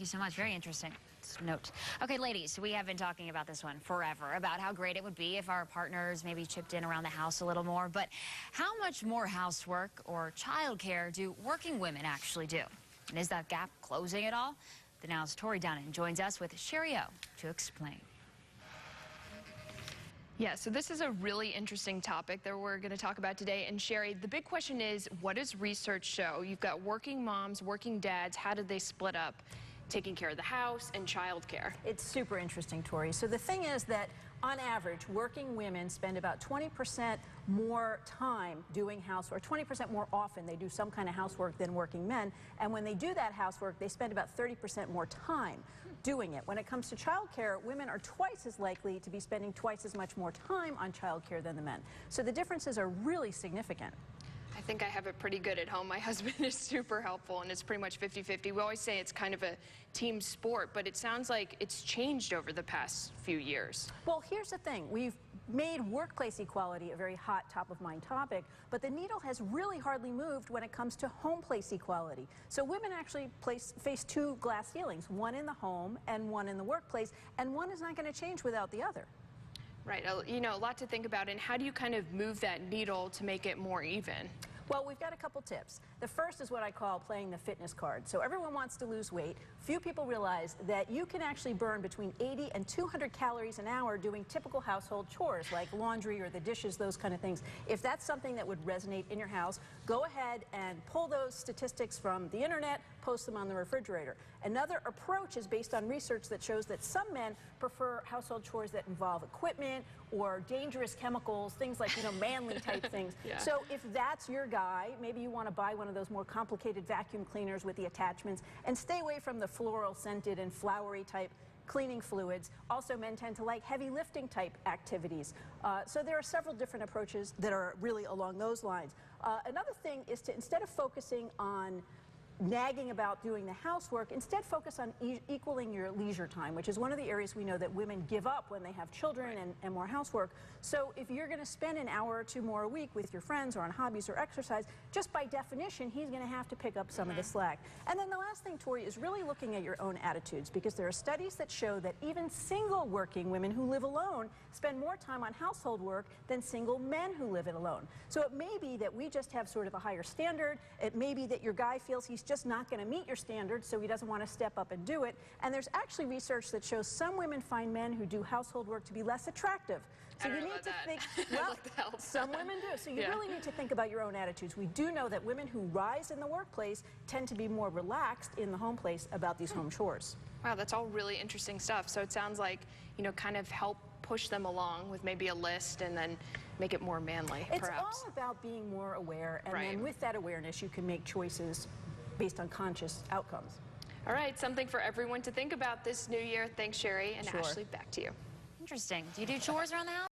you so much. Very interesting note. Okay, ladies, we have been talking about this one forever, about how great it would be if our partners maybe chipped in around the house a little more. But how much more housework or childcare do working women actually do? And is that gap closing at all? The Now's Tori Dunnan joins us with Shari to explain. Yeah, so this is a really interesting topic that we're going to talk about today. And Shari, the big question is, what does research show? You've got working moms, working dads. How did they split up taking care of the house and childcare? It's super interesting, Tori. So the thing is that on average, working women spend about 20% more time doing housework, 20% more often they do some kind of housework than working men. And when they do that housework, they spend about 30% more time doing it. When it comes to childcare, women are twice as likely to be spending twice as much more time on childcare than the men. So the differences are really significant. I think I have it pretty good at home. My husband is super helpful, and it's pretty much 50-50. We always say it's kind of a team sport, but it sounds like it's changed over the past few years. Well, here's the thing. We've made workplace equality a very hot top-of-mind topic, but the needle has really hardly moved when it comes to home place equality. So women actually face two glass ceilings, one in the home and one in the workplace, and one is not going to change without the other. Right, you know, a lot to think about. And how do you kind of move that needle to make it more even? Well, we've got a couple tips. The first is what I call playing the fitness card. So everyone wants to lose weight. Few people realize that you can actually burn between 80 and 200 calories an hour doing typical household chores like laundry or the dishes, those kind of things. If that's something that would resonate in your house, go ahead and pull those statistics from the internet, post them on the refrigerator. Another approach is based on research that shows that some men prefer household chores that involve equipment or dangerous chemicals, things like, you know, manly type things. Yeah. So if that's your guy, maybe you want to buy one of those more complicated vacuum cleaners with the attachments and stay away from the floral scented and flowery type cleaning fluids. Also, men tend to like heavy lifting type activities. So there are several different approaches that are really along those lines. Another thing is to, instead of focusing on nagging about doing the housework, instead focus on equaling your leisure time, which is one of the areas we know that women give up when they have children and more housework. So if you're going to spend an hour or two more a week with your friends or on hobbies or exercise, just by definition, he's going to have to pick up some of the slack. And then the last thing, Tori, is really looking at your own attitudes, because there are studies that show that even single working women who live alone spend more time on household work than single men who live alone. So it may be that we just have sort of a higher standard. It may be that your guy feels he's just not going to meet your standards, so he doesn't want to step up and do it. And there's actually research that shows some women find men who do household work to be less attractive. So you need to think, well, some women do. So you really need to think about your own attitudes. We do know that women who rise in the workplace tend to be more relaxed in the home place about these home chores. Wow, that's all really interesting stuff. So it sounds like, you know, kind of help push them along with maybe a list and then make it more manly, it's perhaps. all about being more aware, and then with that awareness, you can make choices based on conscious outcomes. All right, something for everyone to think about this new year. Thanks, Shari. And Ashley, back to you. Interesting. Do you do chores around the house?